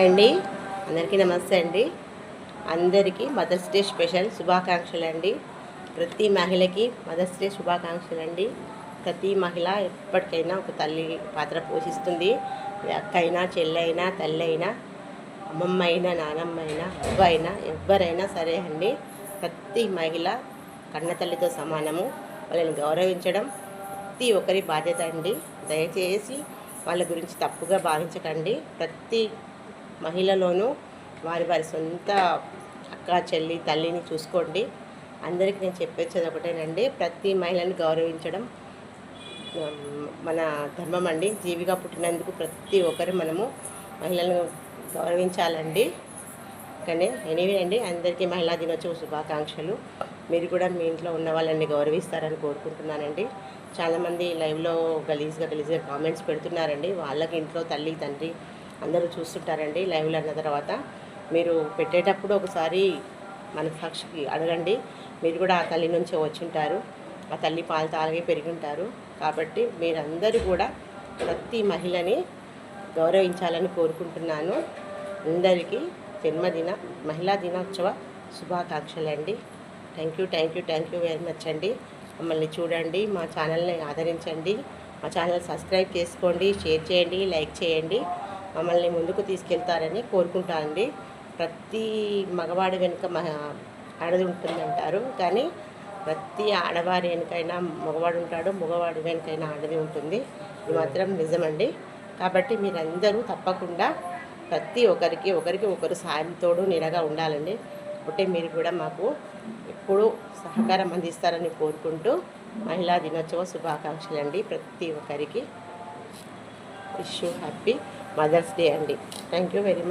Hi అండి, అందరికీ నమస్తే అండి. అందరికీ మదర్స్ డే స్పెషల్ శుభాకాంక్షలు అండి. ప్రతి మహిళకి మదర్స్ డే శుభాకాంక్షలు అండి. ప్రతి మహిళ ఎప్పటికైనా ఒక తల్లి పాత్ర పోషిస్తుంది. అక్క అయినా, చెల్లైనా, తల్లి అయినా, అమ్మమ్మ అయినా, నానమ్మ అయినా, అవ్వ అయినా, ఎవరైనా సరే అండి. ప్రతి మహిళ కన్నతల్లితో సమానము. వాళ్ళని గౌరవించడం ప్రతి ఒక్కరి బాధ్యత అండి. దయచేసి వాళ్ళ గురించి తప్పుగా భావించకండి. ప్రతి మహిళలోనూ వారి వారి సొంత అక్క, చెల్లి, తల్లిని చూసుకోండి. అందరికీ నేను చెప్పేది ఒకటేనండి, ప్రతి మహిళని గౌరవించడం మన ధర్మం అండి. జీవిగా పుట్టినందుకు ప్రతి ఒక్కరు మనము మహిళలను గౌరవించాలండి. కానీ ఎనీవే అండి, అందరికీ మహిళా దినోత్సవ శుభాకాంక్షలు. మీరు కూడా మీ ఇంట్లో ఉన్న వాళ్ళని గౌరవిస్తారని కోరుకుంటున్నానండి. చాలామంది లైవ్లో గలీజ్గా కామెంట్స్ పెడుతున్నారండి. వాళ్ళకి ఇంట్లో తల్లి, తండ్రి అందరూ చూస్తుంటారండి. లైవ్లో అన్న తర్వాత మీరు పెట్టేటప్పుడు ఒకసారి మన సాక్షికి అడగండి. మీరు కూడా ఆ తల్లి నుంచి వచ్చింటారు, ఆ తల్లి పాలు తాగి పెరిగింటారు. కాబట్టి మీరందరూ కూడా ప్రతి మహిళని గౌరవించాలని కోరుకుంటున్నాను. అందరికీ మహిళా దినోత్సవ శుభాకాంక్షలు అండి. థ్యాంక్ యూ వెరీ మచ్ అండి. మమ్మల్ని చూడండి, మా ఛానల్ని ఆదరించండి, మా ఛానల్ సబ్స్క్రైబ్ చేసుకోండి, షేర్ చేయండి, లైక్ చేయండి. మమ్మల్ని ముందుకు తీసుకెళ్తారని కోరుకుంటానండి. ప్రతి మగవాడి వెనుక ఆడది ఉంటుందంటారు, కానీ ప్రతి ఆడవారి వెనుకైనా మగవాడు ఉంటాడు, మగవాడి వెనుకైనా ఆడది ఉంటుంది. ఇది మాత్రం నిజమండి. కాబట్టి మీరందరూ తప్పకుండా ప్రతి ఒకరికి ఒకరు సాయంతోడు నీడగా ఉండాలండి. కాబట్టి మీరు కూడా మాకు ఎప్పుడూ సహకారం అందిస్తారని కోరుకుంటూ మహిళా దినోత్సవ శుభాకాంక్షలు అండి. ప్రతి ఒక్కరికి wish you happy mother's day అండి. Thank you very much.